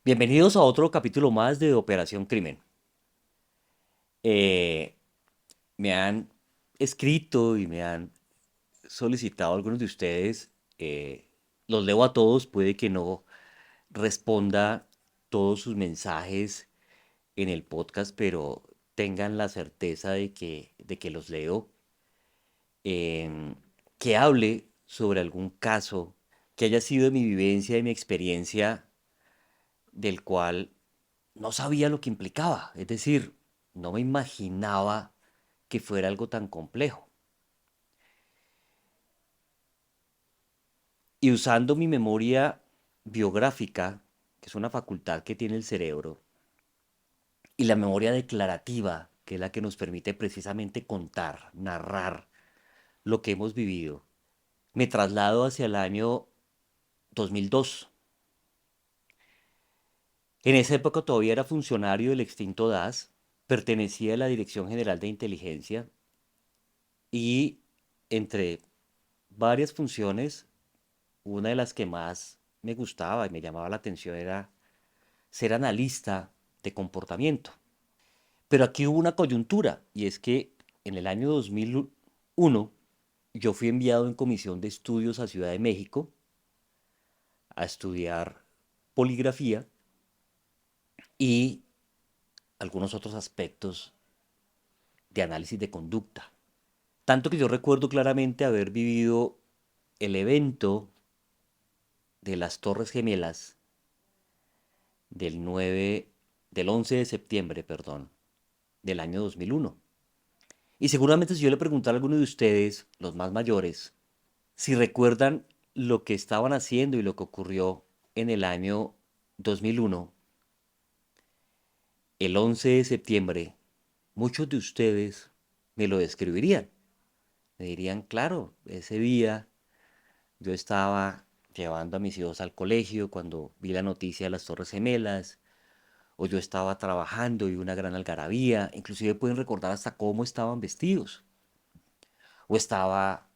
Bienvenidos a otro capítulo más de Operación Crimen. Eh, Me han escrito y me han solicitado algunos de ustedes. Los leo a todos, puede que no responda todos sus mensajes en el podcast, pero tengan la certeza de que los leo. Em, que hable sobre algún caso que haya sido de mi vivencia y mi experiencia del cual no sabía lo que implicaba, es decir, no me imaginaba que fuera algo tan complejo. Y usando mi memoria biográfica, que es una facultad que tiene el cerebro, y la memoria declarativa, que es la que nos permite precisamente contar, narrar lo que hemos vivido, me traslado hacia el año 2002. En esa época todavía era funcionario del extinto DAS, pertenecía a la Dirección General de Inteligencia y entre varias funciones, una de las que más me gustaba y me llamaba la atención era ser analista de comportamiento. Pero aquí hubo una coyuntura y es que en el año 2001 yo fui enviado en comisión de estudios a Ciudad de México a estudiar poligrafía y algunos otros aspectos de análisis de conducta. Tanto que yo recuerdo claramente haber vivido el evento de las Torres Gemelas del 9, del 11 de septiembre, perdón, del año 2001. Y seguramente si yo le preguntara a alguno de ustedes, los más mayores, si recuerdan lo que estaban haciendo y lo que ocurrió en el año 2001, el 11 de septiembre, muchos de ustedes me lo describirían. Me dirían, claro, ese día yo estaba llevando a mis hijos al colegio cuando vi la noticia de las Torres Gemelas, o yo estaba trabajando y una gran algarabía, inclusive pueden recordar hasta cómo estaban vestidos, o estaba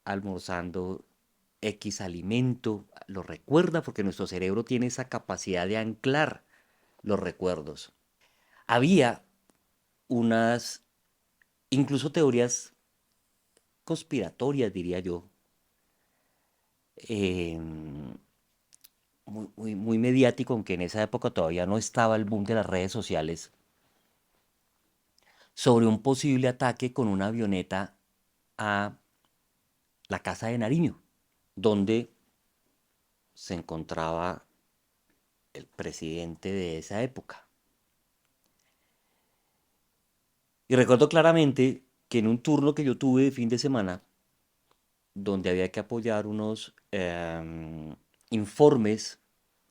almorzando X alimento, lo recuerda porque nuestro cerebro tiene esa capacidad de anclar los recuerdos. Había unas, incluso teorías conspiratorias, diría yo, eh, muy mediático, aunque en esa época todavía no estaba el boom de las redes sociales, sobre un posible ataque con una avioneta a la casa de Nariño, donde se encontraba el presidente de esa época. Y recuerdo claramente que en un turno que yo tuve de fin de semana, donde había que apoyar unos informes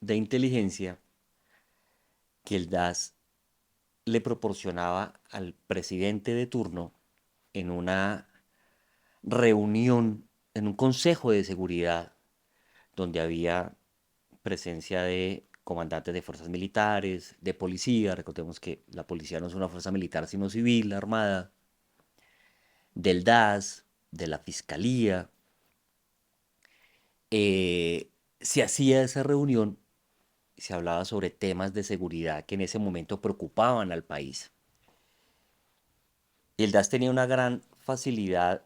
de inteligencia que el DAS le proporcionaba al presidente de turno en una reunión, en un consejo de seguridad, donde había presencia de comandantes de fuerzas militares, de policía, recordemos que la policía no es una fuerza militar sino civil, armada, del DAS, de la fiscalía. Se hacía esa reunión y se hablaba sobre temas de seguridad que en ese momento preocupaban al país. Y el DAS tenía una gran facilidad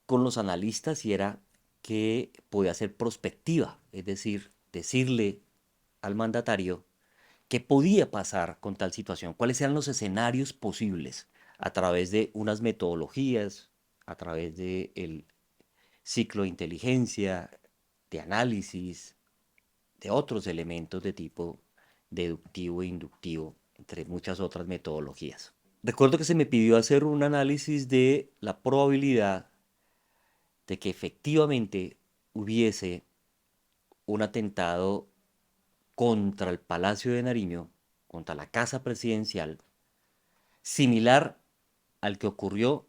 con los analistas y era que podía hacer prospectiva, es decir, decirle al mandatario qué podía pasar con tal situación, cuáles eran los escenarios posibles a través de unas metodologías, a través del ciclo de inteligencia, de análisis, de otros elementos de tipo deductivo e inductivo, entre muchas otras metodologías. Recuerdo que se me pidió hacer un análisis de la probabilidad de que efectivamente hubiese un atentado contra el Palacio de Nariño, contra la Casa Presidencial, similar al que ocurrió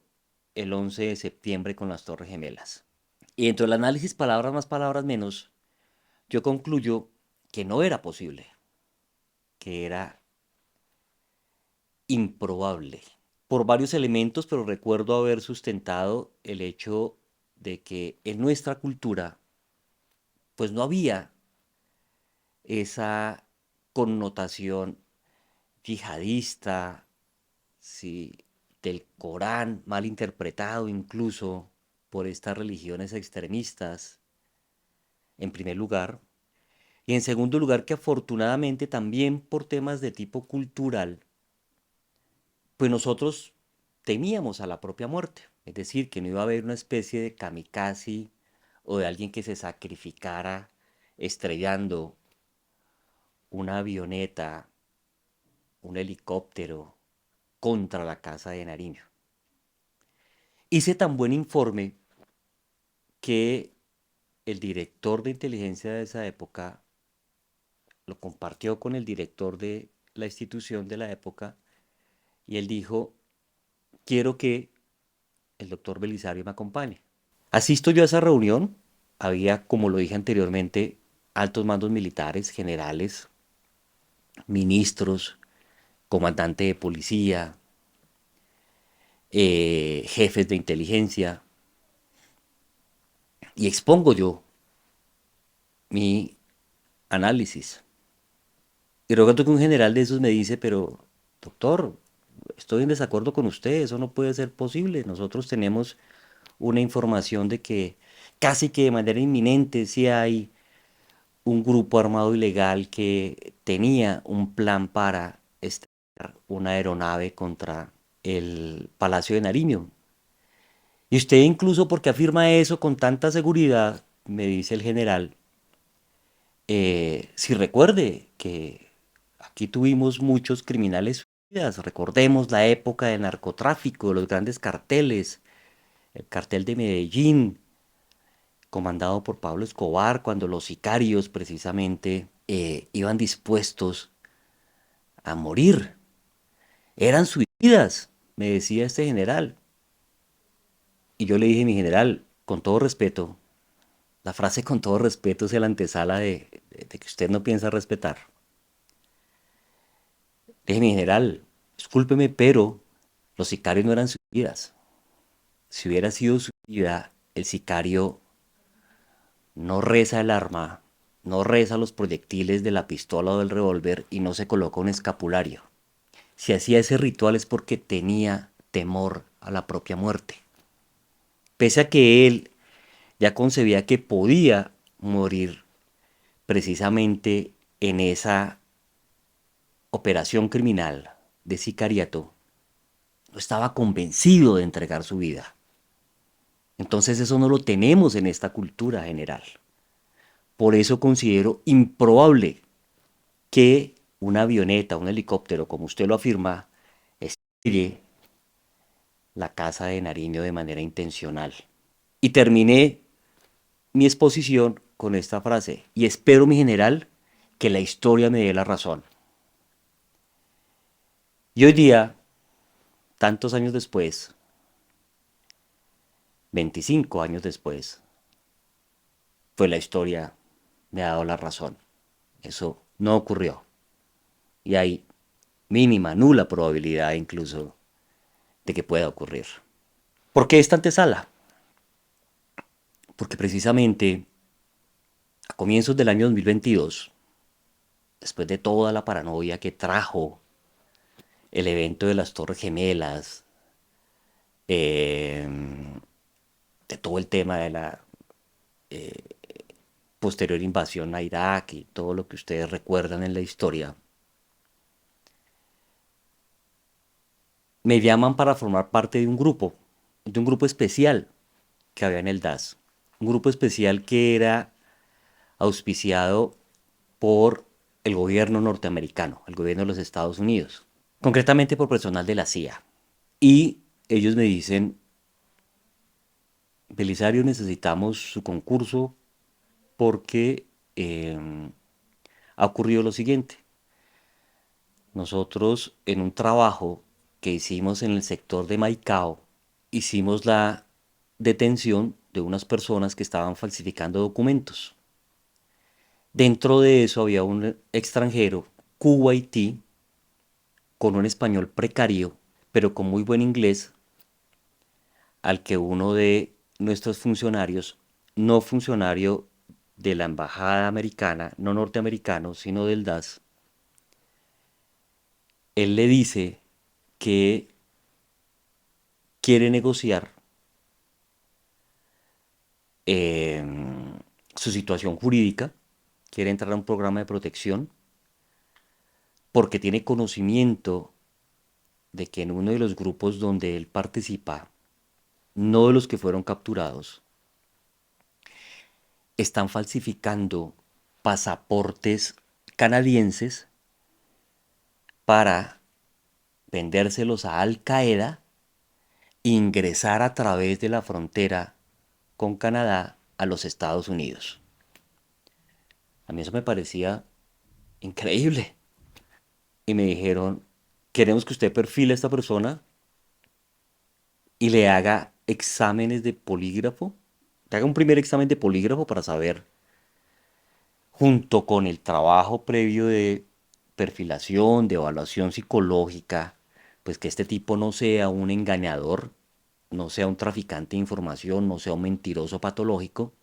el 11 de septiembre con las Torres Gemelas. Y dentro del análisis palabras más, palabras menos, yo concluyo que no era posible, que era improbable, por varios elementos, pero recuerdo haber sustentado el hecho de que en nuestra cultura, pues no había esa connotación yihadista, sí, del Corán, mal interpretado incluso por estas religiones extremistas, en primer lugar. Y en segundo lugar, que afortunadamente también por temas de tipo cultural, pues nosotros temíamos a la propia muerte. Es decir, que no iba a haber una especie de kamikaze o de alguien que se sacrificara estrellando una avioneta, un helicóptero contra la casa de Nariño. Hice tan buen informe que el director de inteligencia de esa época lo compartió con el director de la institución de la época y él dijo, quiero que el doctor Belisario me acompañe. Asisto yo a esa reunión, había, como lo dije anteriormente, altos mandos militares, generales, ministros, comandante de policía, jefes de inteligencia, y expongo yo mi análisis. Y recuerdo que un general de esos me dice, pero doctor, estoy en desacuerdo con usted, eso no puede ser posible. Nosotros tenemos una información de que casi que de manera inminente sí hay un grupo armado ilegal que tenía un plan para estrellar una aeronave contra el Palacio de Nariño. Y usted incluso porque afirma eso con tanta seguridad, me dice el general, si recuerde que aquí tuvimos muchos criminales suicidas, recordemos la época del narcotráfico, de los grandes carteles, el cartel de Medellín, comandado por Pablo Escobar, cuando los sicarios precisamente iban dispuestos a morir. Eran suicidas, me decía este general. Y yo le dije, mi general, con todo respeto, la frase con todo respeto es la antesala de que usted no piensa respetar. Le dije, mi general, discúlpeme, pero los sicarios no eran suicidas. Si hubiera sido suicida, el sicario no reza el arma, no reza los proyectiles de la pistola o del revólver y no se coloca un escapulario. Si hacía ese ritual es porque tenía temor a la propia muerte. Pese a que él ya concebía que podía morir precisamente en esa operación criminal de sicariato, no estaba convencido de entregar su vida. Entonces eso no lo tenemos en esta cultura general. Por eso considero improbable que una avioneta, un helicóptero, como usted lo afirma, estrelle la casa de Nariño de manera intencional. Y terminé mi exposición con esta frase, y espero, mi general, que la historia me dé la razón. Y hoy día, tantos años después, 25 años después, pues la historia me ha dado la razón. Eso no ocurrió. Y hay mínima, nula probabilidad incluso de que pueda ocurrir. ¿Por qué esta antesala? Porque precisamente a comienzos del año 2022, después de toda la paranoia que trajo el evento de las Torres Gemelas, eh, de todo el tema de la posterior invasión a Irak y todo lo que ustedes recuerdan en la historia, me llaman para formar parte de un grupo especial que había en el DAS. Un grupo especial que era auspiciado por el gobierno norteamericano, el gobierno de los Estados Unidos, concretamente por personal de la CIA. Y ellos me dicen, Belisario, necesitamos su concurso porque ha ocurrido lo siguiente. Nosotros en un trabajo que hicimos en el sector de Maicao, hicimos la detención de unas personas que estaban falsificando documentos. Dentro de eso había un extranjero, kuwaití, con un español precario, pero con muy buen inglés, al que uno de nuestros funcionarios, no funcionario de la embajada americana, no norteamericano, sino del DAS, Él le dice que quiere negociar su situación jurídica, quiere entrar a un programa de protección porque tiene conocimiento de que en uno de los grupos donde él participa, no de los que fueron capturados, están falsificando pasaportes canadienses para vendérselos a Al Qaeda e ingresar a través de la frontera con Canadá a los Estados Unidos. A mí eso me parecía increíble. Y me dijeron, queremos que usted perfile a esta persona y le haga exámenes de polígrafo, que haga un primer examen de polígrafo para saber, junto con el trabajo previo de perfilación, de evaluación psicológica, pues que este tipo no sea un engañador, no sea un traficante de información, no sea un mentiroso patológico,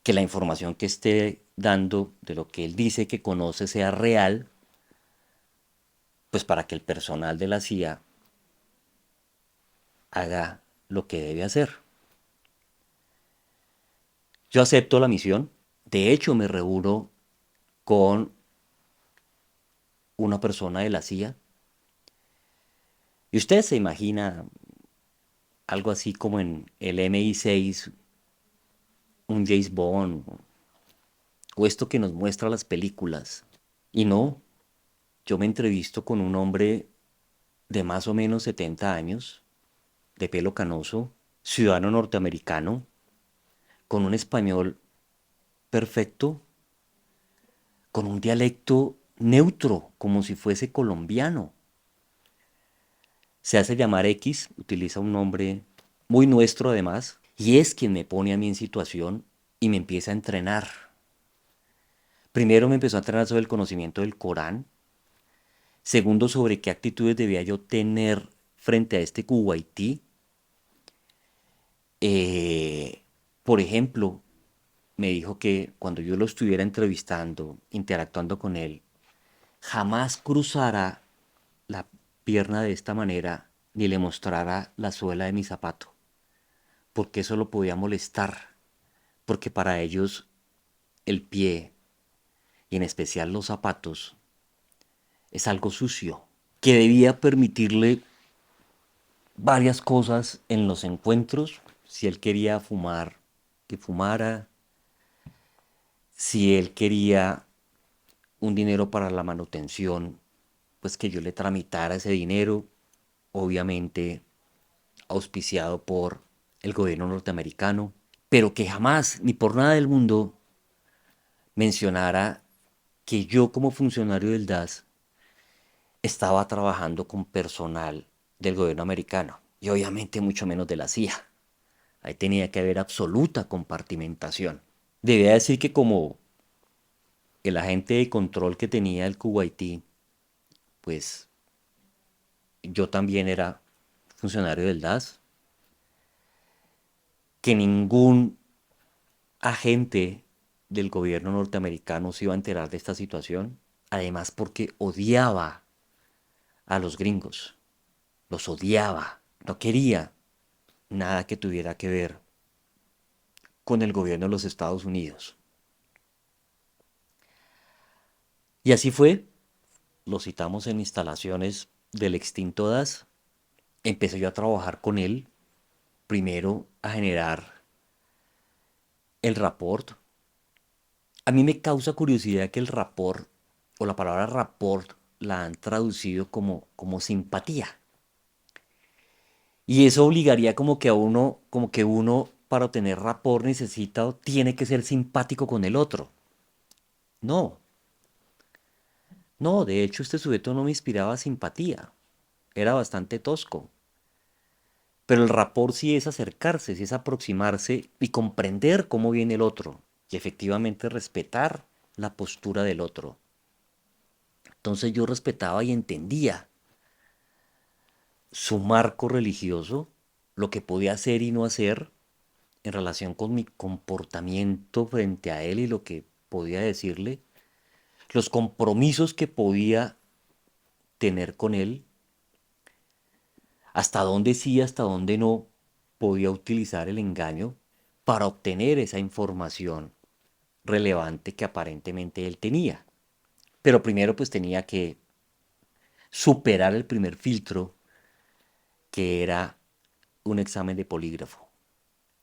que la información que esté dando de lo que él dice que conoce sea real, pues para que el personal de la CIA haga lo que debe hacer. Yo acepto la misión. De hecho, me reúno con una persona de la CIA. Y usted se imagina algo así como en el MI6, un James Bond, o esto que nos muestra las películas. Y no, yo me entrevisto con un hombre de más o menos 70 años, de pelo canoso, ciudadano norteamericano, con un español perfecto, con un dialecto neutro, como si fuese colombiano. Se hace llamar X, utiliza un nombre muy nuestro además, y es quien me pone a mí en situación y me empieza a entrenar. Primero me empezó a entrenar sobre el conocimiento del Corán, segundo sobre qué actitudes debía yo tener frente a este Kuwaití. Eh, por ejemplo, me dijo que cuando yo lo estuviera entrevistando, interactuando con él, jamás cruzara la pierna de esta manera ni le mostrara la suela de mi zapato, porque eso lo podía molestar, porque para ellos el pie y en especial los zapatos es algo sucio, que debía permitirle varias cosas en los encuentros, si él quería fumar, que fumara, si él quería un dinero para la manutención, pues que yo le tramitara ese dinero, obviamente auspiciado por el gobierno norteamericano, pero que jamás, ni por nada del mundo, mencionara que yo como funcionario del DAS estaba trabajando con personal del gobierno americano y obviamente mucho menos de la CIA. Ahí tenía que haber absoluta compartimentación. Debía decir que como el agente de control que tenía el Kuwaití, pues yo también era funcionario del DAS, que ningún agente del gobierno norteamericano se iba a enterar de esta situación, además porque odiaba a los gringos, los odiaba, no quería nada que tuviera que ver con el gobierno de los Estados Unidos. Y así fue, lo citamos en instalaciones del extinto DAS, empecé yo a trabajar con él, primero a generar el rapport. A mí me causa curiosidad que el rapport o la palabra rapport la han traducido como simpatía. Y eso obligaría como que uno para obtener rapport necesita o tiene que ser simpático con el otro. No, no, de hecho este sujeto no me inspiraba simpatía, era bastante tosco. Pero el rapport sí es acercarse, sí es aproximarse y comprender cómo viene el otro y efectivamente respetar la postura del otro. Entonces yo respetaba y entendía su marco religioso, lo que podía hacer y no hacer en relación con mi comportamiento frente a él y lo que podía decirle, los compromisos que podía tener con él, hasta dónde sí, hasta dónde no podía utilizar el engaño para obtener esa información relevante que aparentemente él tenía. Pero primero pues tenía que superar el primer filtro, que era un examen de polígrafo.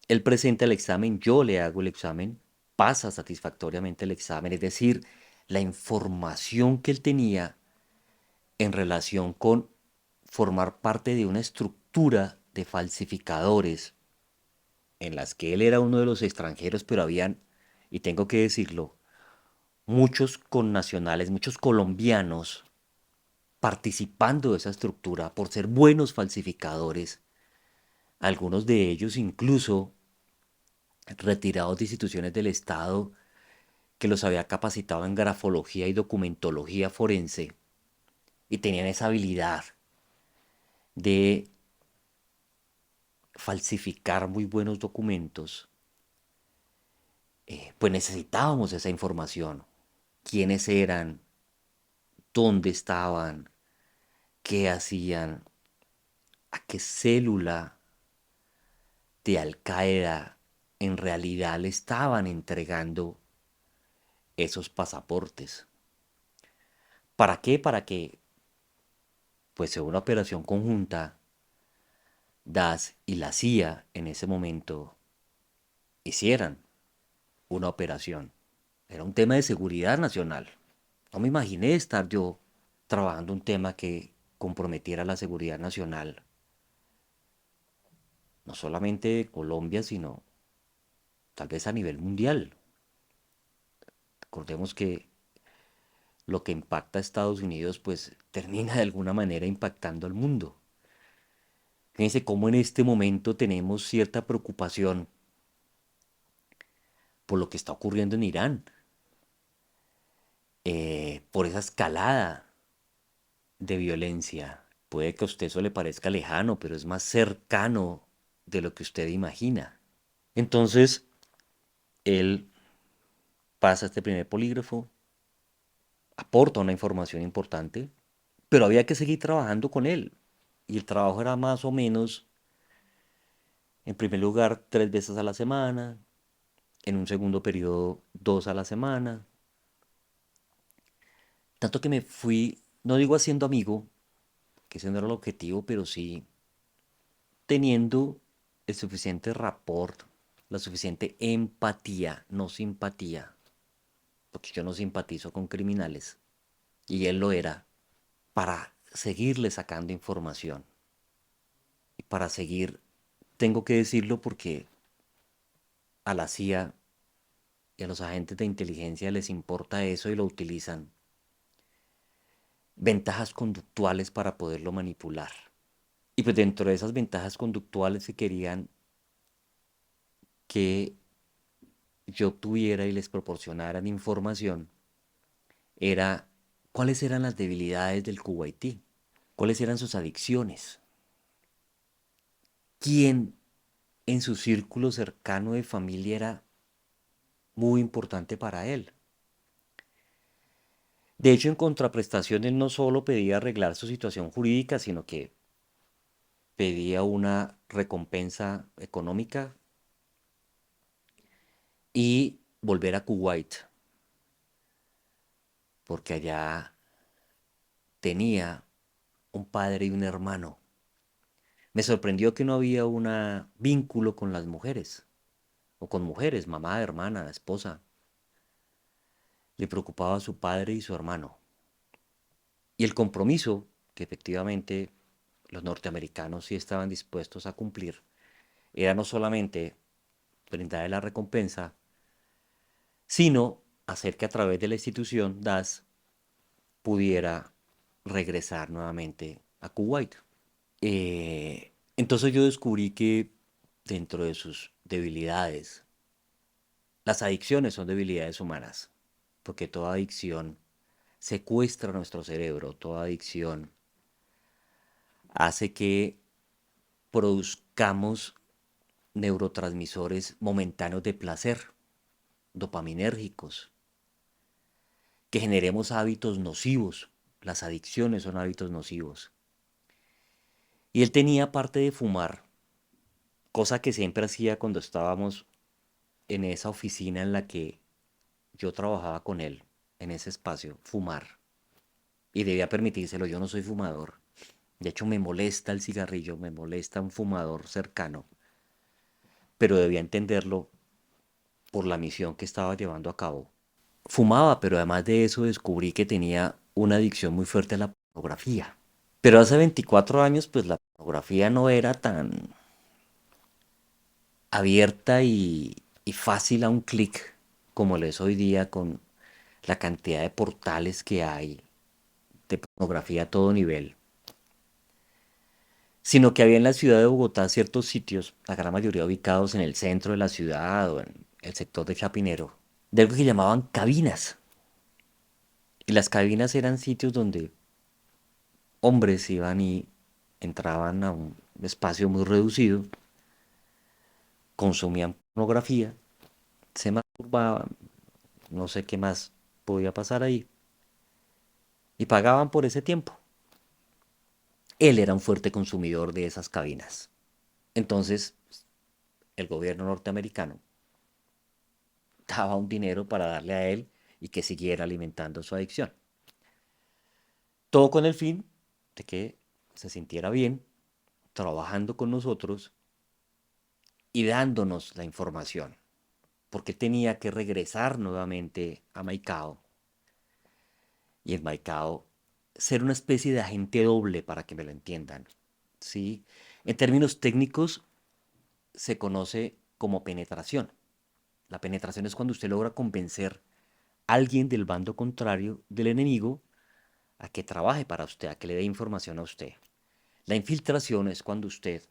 Él presenta el examen, yo le hago el examen, pasa satisfactoriamente el examen, es decir, la información que él tenía en relación con formar parte de una estructura de falsificadores en las que él era uno de los extranjeros, pero habían, y tengo que decirlo, muchos connacionales, muchos colombianos participando de esa estructura por ser buenos falsificadores, algunos de ellos incluso retirados de instituciones del Estado que los había capacitado en grafología y documentología forense y tenían esa habilidad de falsificar muy buenos documentos. Pues necesitábamos esa información. ¿Quiénes eran? ¿Dónde estaban? ¿Qué hacían? ¿A qué célula de Al Qaeda en realidad le estaban entregando esos pasaportes? ¿Para qué? Para que, pues en una operación conjunta, DAS y la CIA en ese momento hicieran una operación. Era un tema de seguridad nacional. No me imaginé estar yo trabajando un tema que comprometiera la seguridad nacional, no solamente de Colombia, sino tal vez a nivel mundial. Recordemos que lo que impacta a Estados Unidos, pues termina de alguna manera impactando al mundo. Fíjense cómo en este momento tenemos cierta preocupación por lo que está ocurriendo en Irán, por esa escalada de violencia. Puede que a usted eso le parezca lejano, pero es más cercano de lo que usted imagina. Entonces, él pasa este primer polígrafo, aporta una información importante, pero había que seguir trabajando con él. Y el trabajo era más o menos, en primer lugar, 3 veces a la semana, en un segundo periodo, 2 a la semana. Tanto que me fui, no digo haciendo amigo, que ese no era el objetivo, pero sí teniendo el suficiente rapport, la suficiente empatía, no simpatía, porque yo no simpatizo con criminales, y él lo era, para seguirle sacando información. Y para seguir, tengo que decirlo porque a la CIA y a los agentes de inteligencia les importa eso y lo utilizan. Ventajas conductuales para poderlo manipular. Y pues dentro de esas ventajas conductuales que querían que yo tuviera y les proporcionaran información, era cuáles eran las debilidades del Kuwaití, cuáles eran sus adicciones, quién en su círculo cercano de familia era muy importante para él. De hecho, en contraprestación, él no solo pedía arreglar su situación jurídica, sino que pedía una recompensa económica y volver a Kuwait, porque allá tenía un padre y un hermano. Me sorprendió que no había un vínculo con las mujeres, o con mujeres, mamá, hermana, esposa. Le preocupaba a su padre y su hermano. Y el compromiso que efectivamente los norteamericanos sí estaban dispuestos a cumplir era no solamente brindarle la recompensa, sino hacer que a través de la institución DAS pudiera regresar nuevamente a Kuwait. Entonces yo descubrí que dentro de sus debilidades, las adicciones son debilidades humanas, porque toda adicción secuestra nuestro cerebro, toda adicción hace que produzcamos neurotransmisores momentáneos de placer, dopaminérgicos, que generemos hábitos nocivos. Las adicciones son hábitos nocivos. Y él tenía, aparte de fumar, cosa que siempre hacía cuando estábamos en esa oficina en la que yo trabajaba con él, en ese espacio, fumar. Y debía permitírselo, yo no soy fumador. De hecho, me molesta el cigarrillo, me molesta un fumador cercano, pero debía entenderlo por la misión que estaba llevando a cabo. Fumaba, pero además de eso descubrí que tenía una adicción muy fuerte a la pornografía. Pero hace 24 años, pues la pornografía no era tan abierta y fácil a un clic como lo es hoy día con la cantidad de portales que hay de pornografía a todo nivel, sino que había en la ciudad de Bogotá ciertos sitios, la gran mayoría ubicados en el centro de la ciudad o en el sector de Chapinero, de algo que llamaban cabinas. Y las cabinas eran sitios donde hombres iban y entraban a un espacio muy reducido, consumían pornografía, se masturbaban, no sé qué más podía pasar ahí, y pagaban por ese tiempo. Él era un fuerte consumidor de esas cabinas. Entonces, el gobierno norteamericano daba un dinero para darle a él y que siguiera alimentando su adicción. Todo con el fin de que se sintiera bien trabajando con nosotros y dándonos la información, porque tenía que regresar nuevamente a Maicao y en Maicao ser una especie de agente doble para que me lo entiendan. ¿Sí? En términos técnicos se conoce como penetración. La penetración es cuando usted logra convencer a alguien del bando contrario del enemigo a que trabaje para usted, a que le dé información a usted. La infiltración es cuando usted,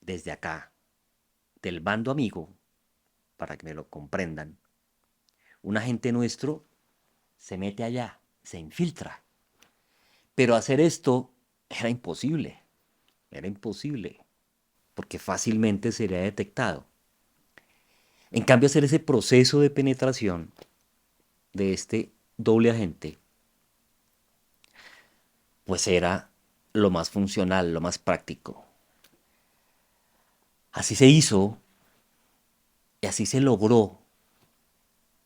desde acá, del bando amigo, para que me lo comprendan, un agente nuestro se mete allá, se infiltra. Pero hacer esto era imposible, porque fácilmente sería detectado. En cambio, hacer ese proceso de penetración de este doble agente, pues era lo más funcional, lo más práctico. Así se hizo y así se logró,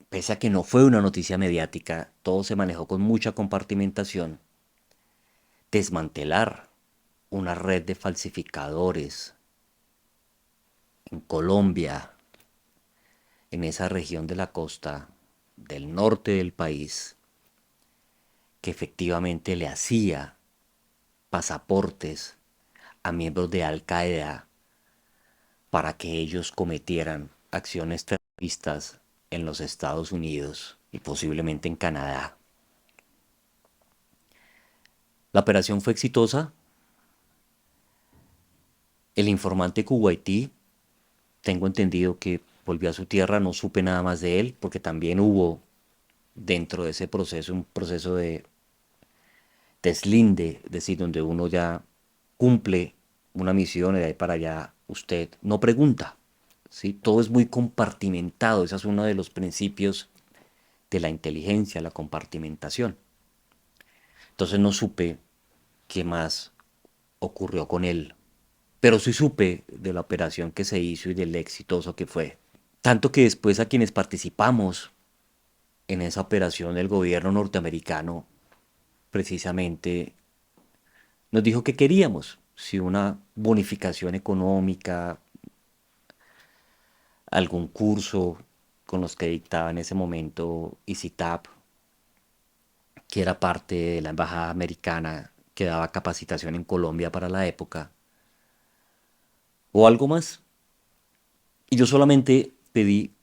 pese a que no fue una noticia mediática, todo se manejó con mucha compartimentación, desmantelar una red de falsificadores en Colombia, en esa región de la costa del norte del país, que efectivamente le hacía pasaportes a miembros de Al Qaeda para que ellos cometieran acciones terroristas en los Estados Unidos y posiblemente en Canadá. La operación fue exitosa. El informante kuwaití, tengo entendido que volvió a su tierra, no supe nada más de él, porque también hubo dentro de ese proceso un proceso de deslinde, es decir, donde uno ya cumple una misión y de ahí para allá usted no pregunta, ¿sí? Todo es muy compartimentado, ese es uno de los principios de la inteligencia, la compartimentación. Entonces no supe qué más ocurrió con él, pero sí supe de la operación que se hizo y del exitoso que fue. Tanto que después a quienes participamos en esa operación el gobierno norteamericano precisamente nos dijo que queríamos, si una bonificación económica, algún curso con los que dictaba en ese momento ICITAP, que era parte de la embajada americana que daba capacitación en Colombia para la época, o algo más. Y yo solamente pedí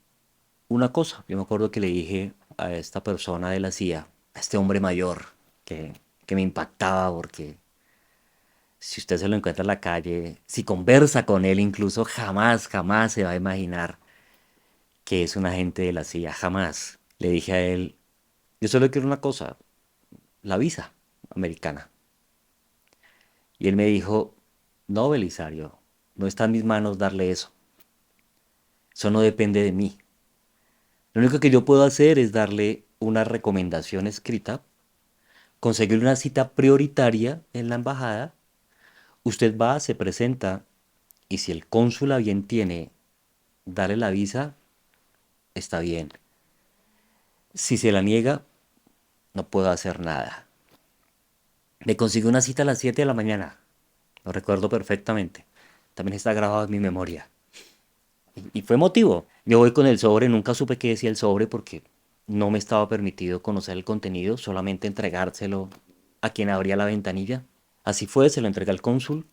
una cosa. Yo me acuerdo que le dije a esta persona de la CIA, a este hombre mayor, que me impactaba porque si usted se lo encuentra en la calle, si conversa con él incluso, jamás, jamás se va a imaginar que es un agente de la CIA, jamás. Le dije a él, yo solo quiero una cosa, la visa americana. Y él me dijo, no, Belisario, no está en mis manos darle eso. Eso no depende de mí. Lo único que yo puedo hacer es darle una recomendación escrita conseguir una cita prioritaria en la embajada. Usted va, se presenta y si el cónsul a bien tiene darle la visa, está bien. Si se la niega, no puedo hacer nada. Me consiguió una cita a las 7 de la mañana. Lo recuerdo perfectamente. También está grabado en mi memoria. Y fue motivo. Yo voy con el sobre, nunca supe qué decía el sobre porque no me estaba permitido conocer el contenido, solamente entregárselo a quien abría la ventanilla. Así fue, se lo entregué al cónsul.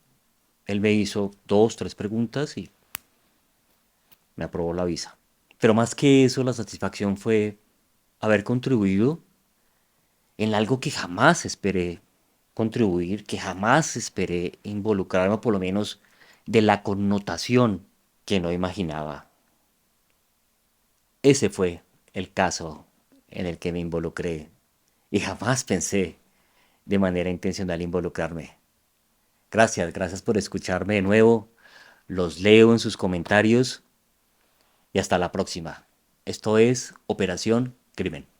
Él me hizo dos, tres preguntas y me aprobó la visa. Pero más que eso, la satisfacción fue haber contribuido en algo que jamás esperé contribuir, que jamás esperé involucrarme, o por lo menos de la connotación que no imaginaba. Ese fue el caso en el que me involucré y jamás pensé de manera intencional involucrarme. Gracias, gracias por escucharme de nuevo. Los leo en sus comentarios y hasta la próxima. Esto es Operación Crimen.